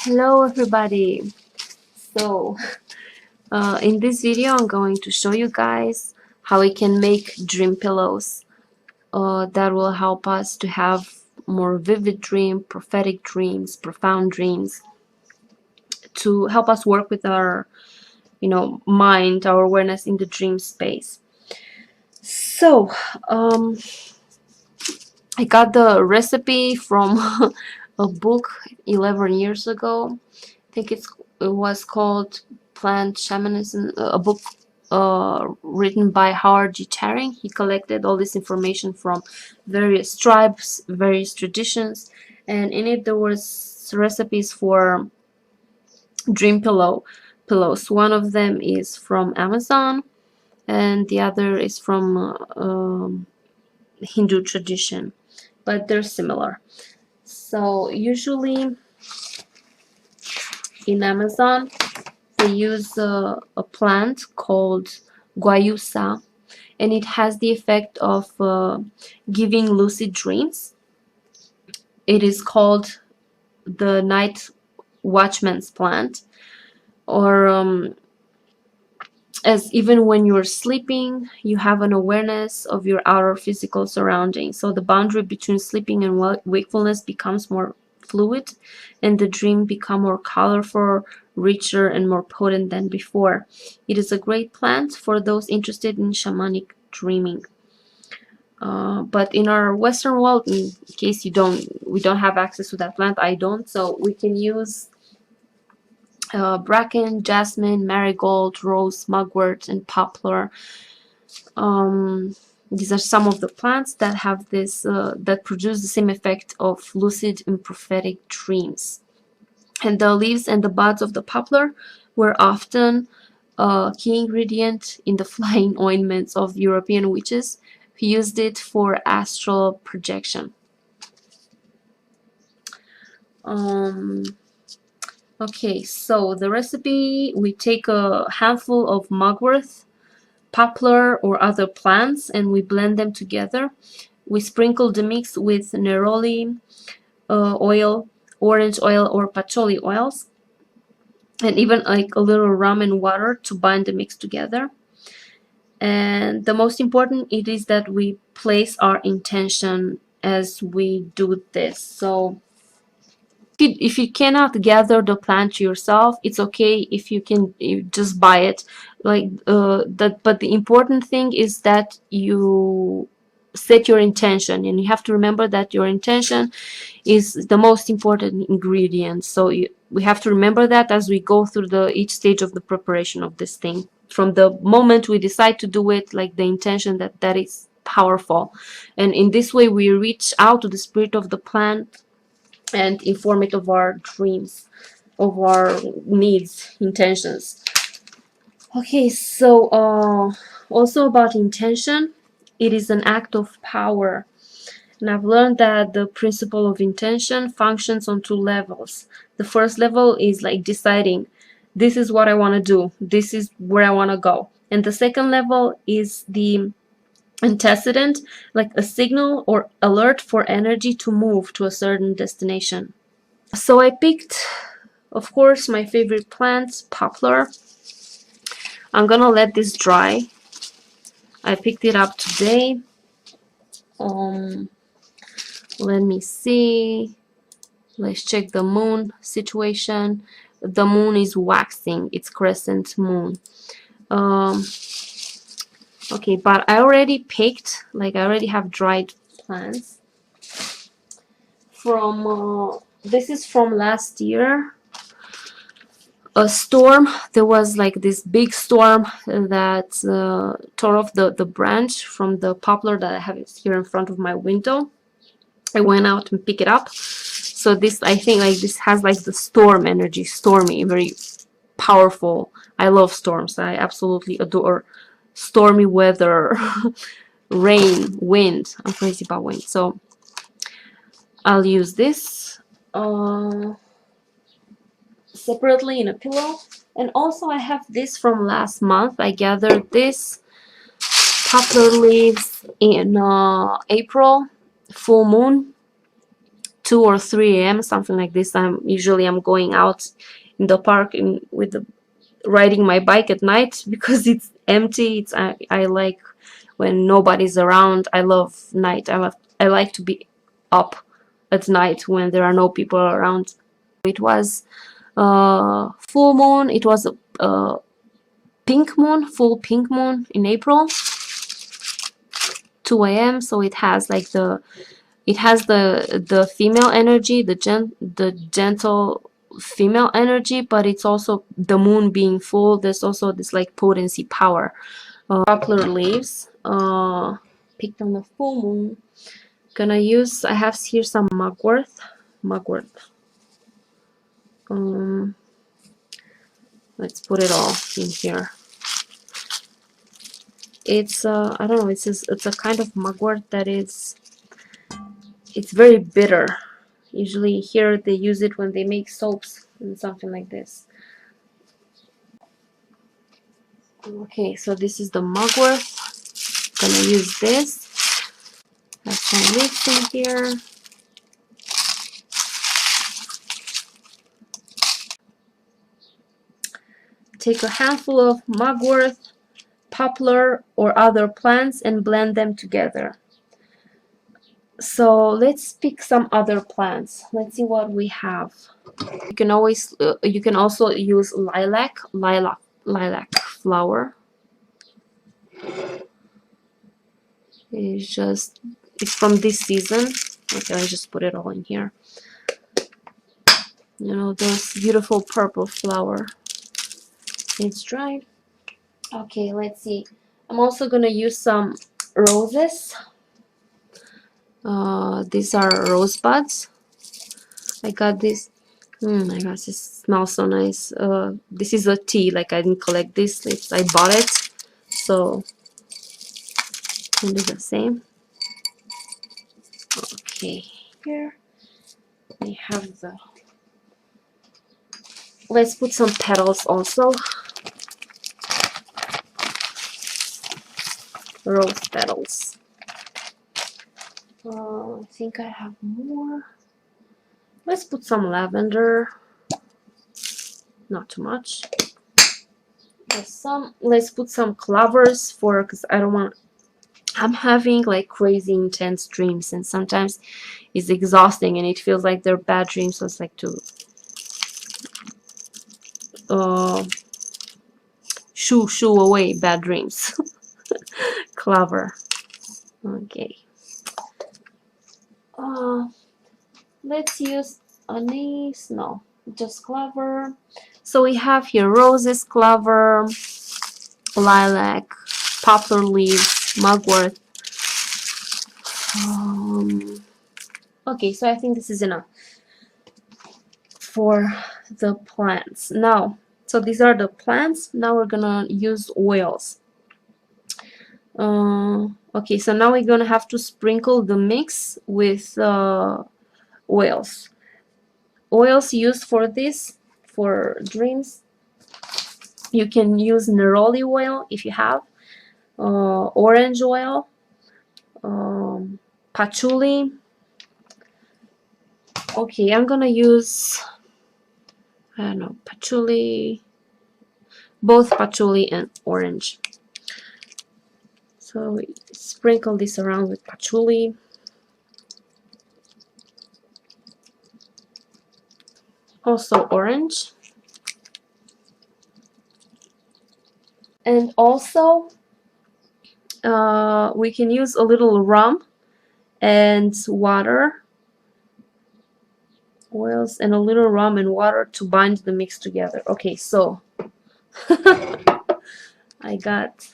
Hello everybody. So in this video I'm going to show you guys how we can make dream pillows that will help us to have more vivid dream, prophetic dreams, profound dreams, to help us work with our mind, our awareness in the dream space. So I got the recipe from a book 11 years ago. I think it was called Plant Shamanism, a book written by Howard G. Charing. He collected all this information from various tribes, various traditions, and in it there was recipes for dream pillows. One of them is from Amazon, and the other is from Hindu tradition, but they're similar. So usually in Amazon they use a plant called guayusa, and it has the effect of giving lucid dreams. It is called the night watchman's plant, or as even when you're sleeping you have an awareness of your outer physical surroundings, so the boundary between sleeping and wakefulness becomes more fluid, and the dream become more colorful, richer, and more potent than before. It is a great plant for those interested in shamanic dreaming. But in our Western world, in case we don't have access to that plant, I don't, so we can use bracken, jasmine, marigold, rose, mugwort, and poplar. These are some of the plants that have this that produce the same effect of lucid and prophetic dreams. And the leaves and the buds of the poplar were often a key ingredient in the flying ointments of European witches who used it for astral projection. Okay, so the recipe, we take a handful of mugwort, poplar, or other plants, and we blend them together. We sprinkle the mix with neroli oil, orange oil, or patchouli oils, and even like a little rum and water to bind the mix together. And the most important it is that we place our intention as we do this. So if you cannot gather the plant yourself, it's okay if you just buy it, like but the important thing is that you set your intention, and you have to remember that your intention is the most important ingredient. So we have to remember that as we go through each stage of the preparation of this thing, from the moment we decide to do it, like the intention that is powerful. And in this way we reach out to the spirit of the plant and inform it of our dreams, of our needs, intentions. Okay, so also about intention, it is an act of power. And I've learned that the principle of intention functions on two levels. The first level is like deciding, this is what I want to do, this is where I want to go. And the second level is the antecedent, like a signal or alert for energy to move to a certain destination. So I picked, of course, my favorite plants, poplar. I'm gonna let this dry. I picked it up today. Let me see. Let's check the moon situation. The moon is waxing. It's crescent moon. Okay, but I already picked, like I already have dried plants from this is from last year. A storm, there was like this big storm that tore off the branch from the poplar that I have here in front of my window. I went out and picked it up. So this, I think, like this has like the storm energy, stormy, very powerful. I love storms. I absolutely adore stormy weather, rain, wind. I'm crazy about wind. So I'll use this separately in a pillow. And also I have this from last month. I gathered this poplar leaves in April full moon 2 or 3 a.m., something like this. I'm going out in the park riding my bike at night because it's empty. I like when nobody's around. I love night. I like to be up at night when there are no people around. It was full moon. It was a pink moon, full pink moon in April, 2 a.m. So it has like the female energy, the gentle female energy, but it's also the moon being full. There's also this like potency power. Poplar leaves, picked on the full moon. I have here some mugwort. Let's put it all in here. It's I don't know, it's a kind of mugwort that it's very bitter. Usually here they use it when they make soaps and something like this. Okay, so this is the mugwort. Gonna use this. Have some leaves in here. Take a handful of mugwort, poplar, or other plants and blend them together. So let's pick some other plants. Let's see what we have. You can also use lilac flower. It's from this season. Okay, I just put it all in here. You know, those beautiful purple flower. It's dried. Okay, let's see. I'm also gonna use some roses. These are rosebuds. I got this. My gosh, this smells so nice. This is a tea. Like I didn't collect this. I bought it, so I can do the same. Okay, here we have the. Let's put some petals also. Rose petals. I think I have more. Let's put some lavender. Not too much. Let's put some clovers because I don't want. I'm having like crazy intense dreams, and sometimes it's exhausting, and it feels like they're bad dreams. So it's like to shoo away bad dreams. Clover. Okay. Let's use anise. No, just clover. So we have here roses, clover, lilac, poplar leaves, mugwort. Okay, so I think this is enough for the plants. Now, so these are the plants. Now we're gonna use oils. Okay, so now we're gonna have to sprinkle the mix with oils. Oils used for this, for dreams. You can use neroli oil if you have, orange oil, patchouli. Okay, I'm gonna use, I don't know, patchouli, both patchouli and orange. So we sprinkle this around with patchouli. Also orange. And also we can use a little rum and water, oils and a little rum and water to bind the mix together. Okay, so I got,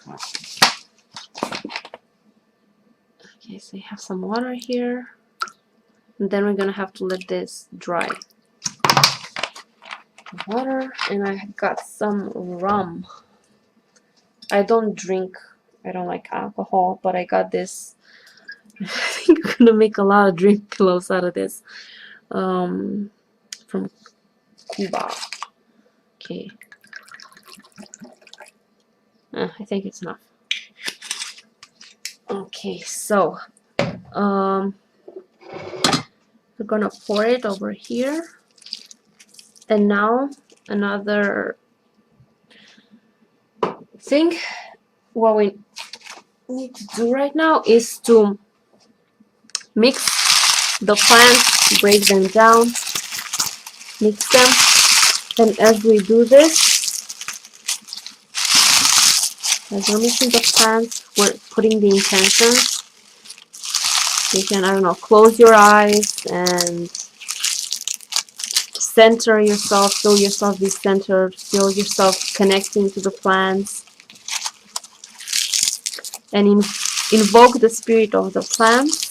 okay, so you have some water here, and then we're gonna have to let this dry. Water, and I got some rum. I don't like alcohol, but I got this. I think I'm gonna make a lot of drink pillows out of this. From Cuba. Okay. I think it's enough. Okay, so We're gonna pour it over here. And now another thing, what we need to do right now is to mix the plants, break them down, mix them. And as we do this, as we're mixing the plants, we're putting the intentions. You can, I don't know, close your eyes and center yourself, feel yourself be centered, feel yourself connecting to the plants, and invoke the spirit of the plants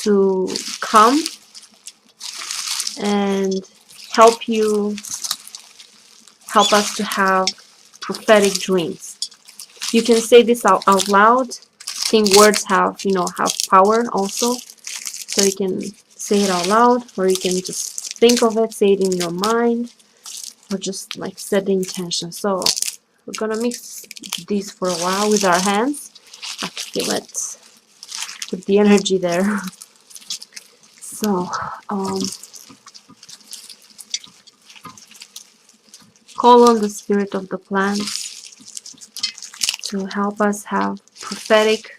to come and help us to have prophetic dreams. You can say this out loud. I think words have, have power also. So you can say it out loud, or you can just think of it, say it in your mind, or just like set the intention. So we're gonna mix these for a while with our hands. Okay, let's put the energy there. So call on the spirit of the plants to help us have prophetic,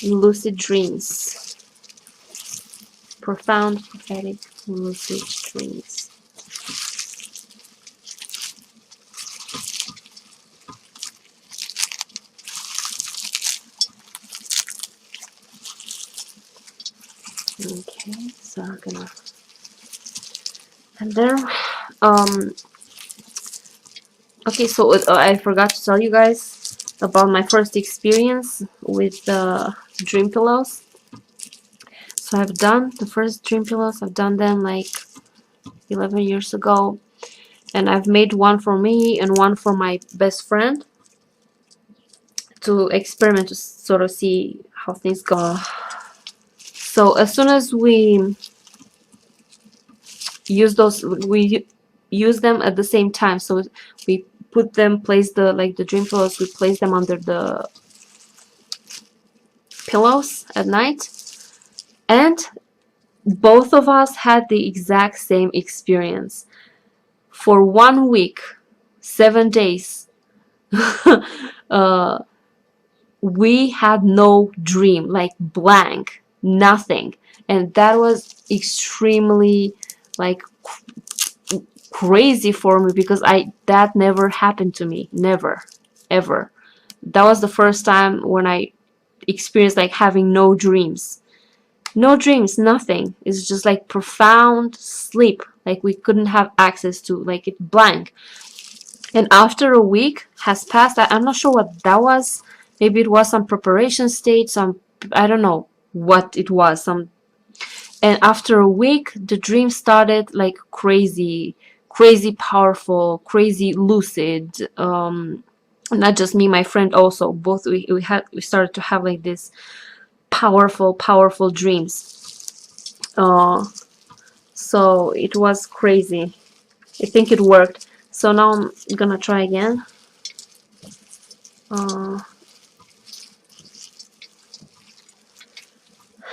lucid dreams. Profound, prophetic, lucid dreams. Okay, so I'm gonna and there. Okay, so I forgot to tell you guys about my first experience with the dream pillows. So I've done the first dream pillows. I've done them like 11 years ago, and I've made one for me and one for my best friend to experiment, to sort of see how things go. So as soon as we use those, we use them at the same time. So we put them, place the dream pillows, we place them under the pillows at night, and both of us had the exact same experience. For 1 week, 7 days, we had no dream, like blank, nothing. And that was extremely like crazy for me, because that never happened to me, never, ever. That was the first time when I experienced like having no dreams. No dreams, nothing. It's just like profound sleep, like we couldn't have access to, like it blank. And after a week has passed, I'm not sure what that was. Maybe it was some preparation stage, I don't know what it was. And after a week, the dream started like crazy powerful, crazy lucid. Not just me, my friend also. Both we started to have like this powerful dreams. So it was crazy. I think it worked. So now I'm gonna try again.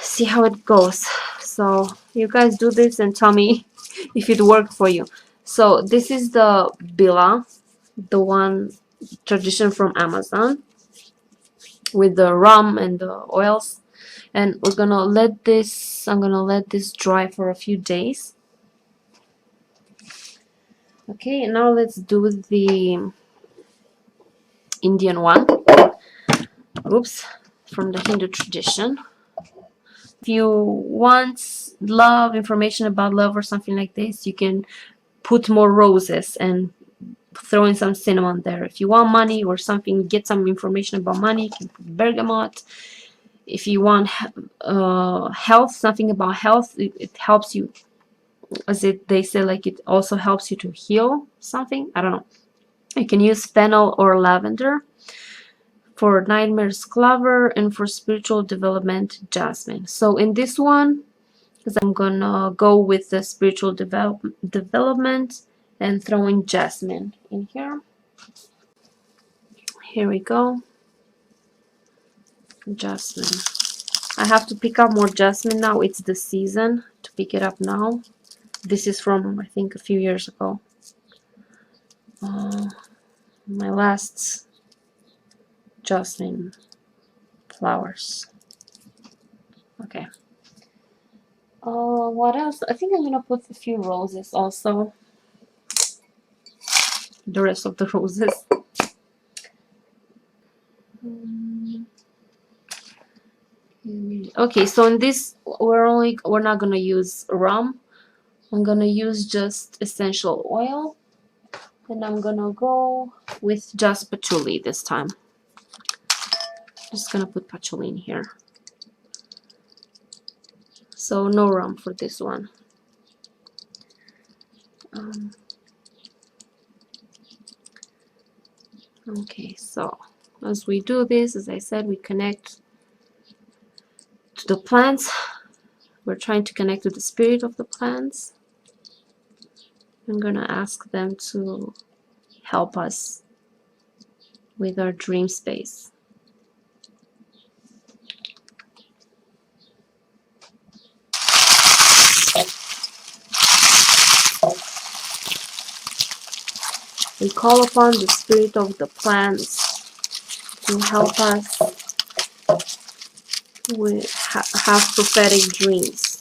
See how it goes. So you guys do this and tell me if it worked for you. So this is the Bila, the one tradition from Amazon, with the rum and the oils. And we're gonna let this, I'm gonna let this dry for a few days. Okay, and now let's do the Indian one. Oops, from the Hindu tradition. If you want love, information about love or something like this, you can put more roses and throw in some cinnamon there. If you want money or something, get some information about money, you can put bergamot. If you want health, something about health, it helps you, as they say, like it also helps you to heal something. I don't know. You can use fennel or lavender. For nightmares, clover, and for spiritual development, jasmine. So in this one, because I'm gonna go with the spiritual development and throwing jasmine in here. Here we go. Jasmine. I have to pick up more jasmine now. It's the season to pick it up now. This is from, I think, a few years ago. My last jasmine flowers. Okay. What else? I think I'm gonna put a few roses also. The rest of the roses. Okay, so in this we're not gonna use rum. I'm gonna use just essential oil, and I'm gonna go with just patchouli this time. Just gonna put patchouli in here. So no rum for this one. Okay, so as we do this, as I said, we connect to the plants. We're trying to connect to the spirit of the plants. I'm gonna ask them to help us with our dream space. We call upon the spirit of the plants to help us with have prophetic dreams.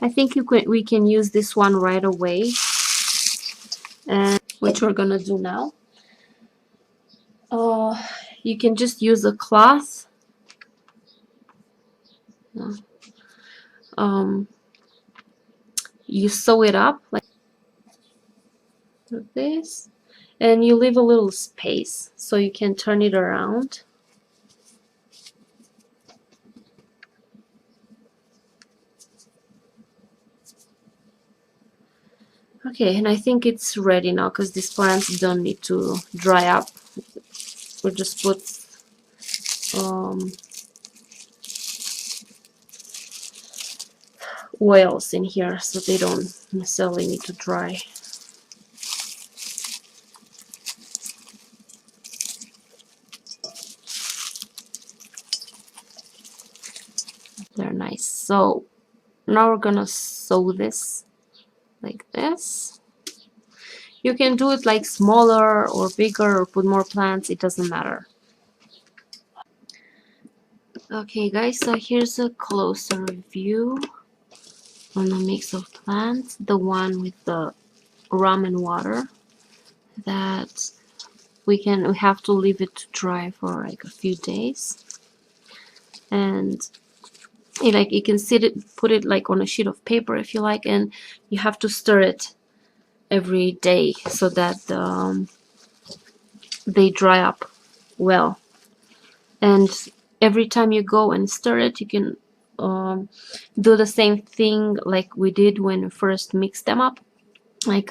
I think we can use this one right away, and which we're gonna do now. You can just use a cloth. You sew it up like this, and you leave a little space so you can turn it around. Okay, and I think it's ready now because these plants don't need to dry up. We'll just put oils in here so they don't necessarily need to dry. They're nice. So now we're gonna sew this like this. You can do it like smaller or bigger or put more plants, it doesn't matter. Okay guys, so here's a closer view on the mix of plants, the one with the rum and water, that we have to leave it to dry for like a few days. And like you can put it like on a sheet of paper if you like, and you have to stir it every day so that they dry up well. And every time you go and stir it, you can do the same thing like we did when we first mixed them up, like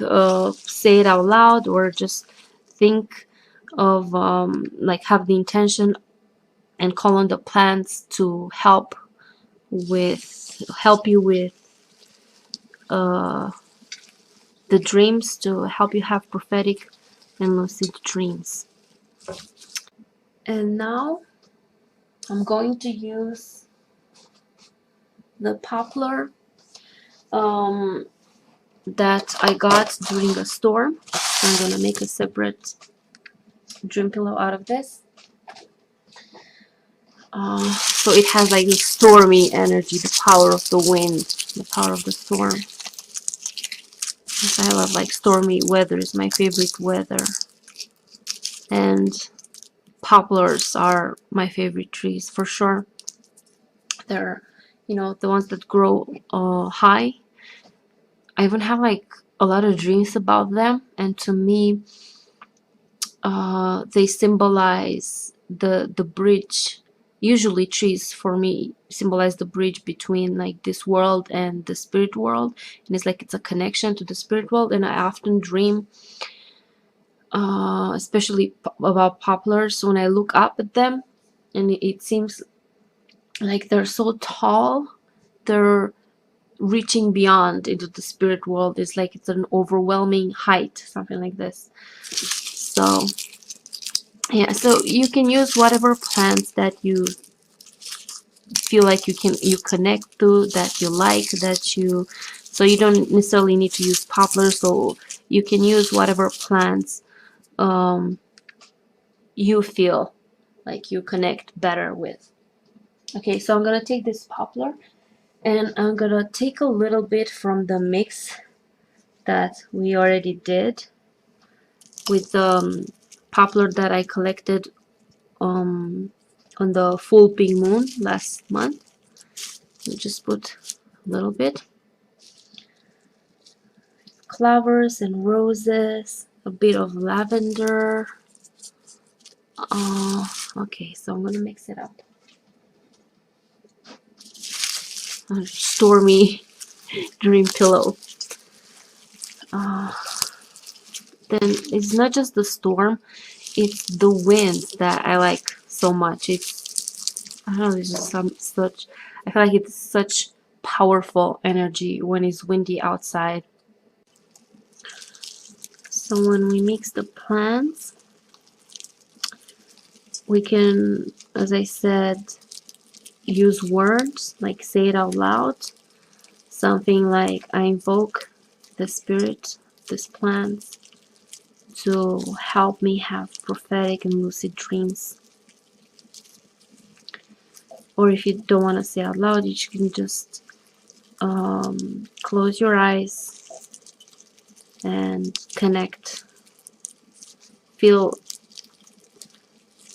say it out loud or just think of like have the intention and call on the plants to help you with the dreams, to help you have prophetic and lucid dreams. And now I'm going to use the poplar that I got during a storm. I'm gonna make a separate dream pillow out of this. So it has like this stormy energy, the power of the wind, the power of the storm. I love like stormy weather, is my favorite weather. And poplars are my favorite trees for sure. They're, you know, the ones that grow high. I even have like a lot of dreams about them, and to me they symbolize the bridge usually trees for me symbolize the bridge between like this world and the spirit world, and it's like it's a connection to the spirit world. And I often dream especially about poplars when I look up at them, and it seems like they're so tall, they're reaching beyond into the spirit world. It's like it's an overwhelming height, something like this. So yeah, so you can use whatever plants that you feel like you connect to, that you like, that you, so you don't necessarily need to use poplar, so you can use whatever plants you feel like you connect better with. Okay, so I'm gonna take this poplar and I'm gonna take a little bit from the mix that we already did with the poplar that I collected on the full pink moon last month. We just put a little bit. Flowers and roses, a bit of lavender. Okay, so I'm gonna mix it up. A stormy dream pillow. Then it's not just the storm, it's the winds that I like so much. It's, I don't know, it's just such, I feel like it's such powerful energy when it's windy outside. So when we mix the plants, we can, as I said, use words, like say it out loud. Something like, I invoke the spirit, this plant, to help me have prophetic and lucid dreams. Or if you don't want to say out loud, you can just close your eyes and connect.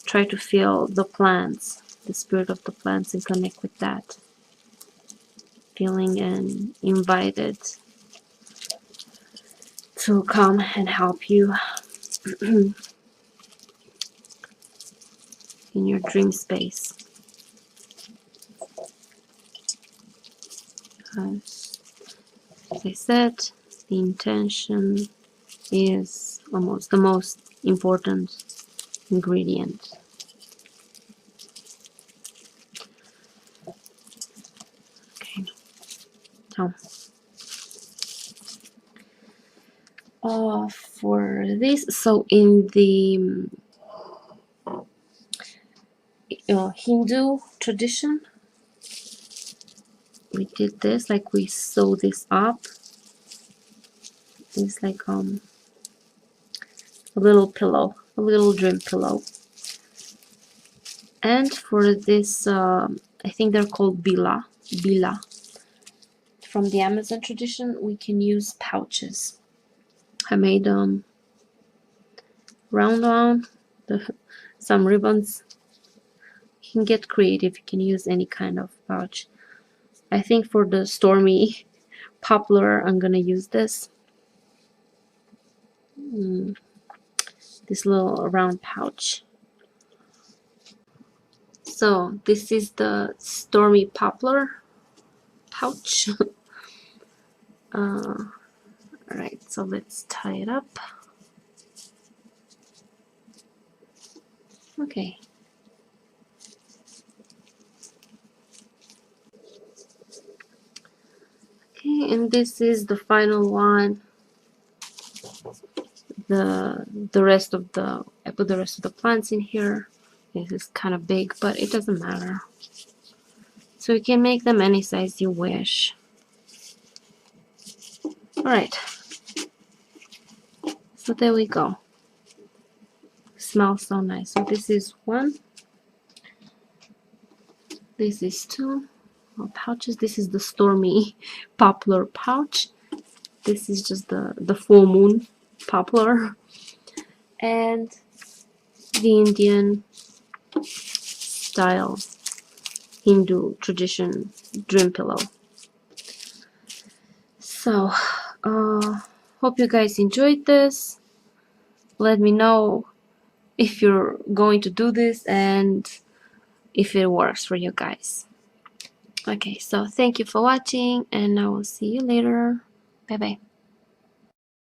Try to feel the plants, the spirit of the plants, and connect with that. Feeling and invited to come and help you in your dream space. As I said, the intention is almost the most important ingredient. Okay, so for this, so in the Hindu tradition, we did this, like we sew this up. It's like a little pillow, a little dream pillow. And for this, I think they're called bila. From the Amazon tradition, we can use pouches. I made round one, some ribbons. You can get creative. You can use any kind of pouch. I think for the stormy poplar, I'm gonna use this. This little round pouch. So this is the stormy poplar pouch. Alright, so let's tie it up. Okay. Okay, and this is the final one. The rest of the, I put the rest of the plants in here. This is kind of big, but it doesn't matter. So you can make them any size you wish. Alright. So there we go. Smells so nice. So this is one. This is two pouches. This is the stormy poplar pouch. This is just the full moon poplar. And the Indian style Hindu tradition dream pillow. So hope you guys enjoyed this. Let me know if you're going to do this, and if it works for you guys. Okay, so thank you for watching, and I will see you later. Bye bye.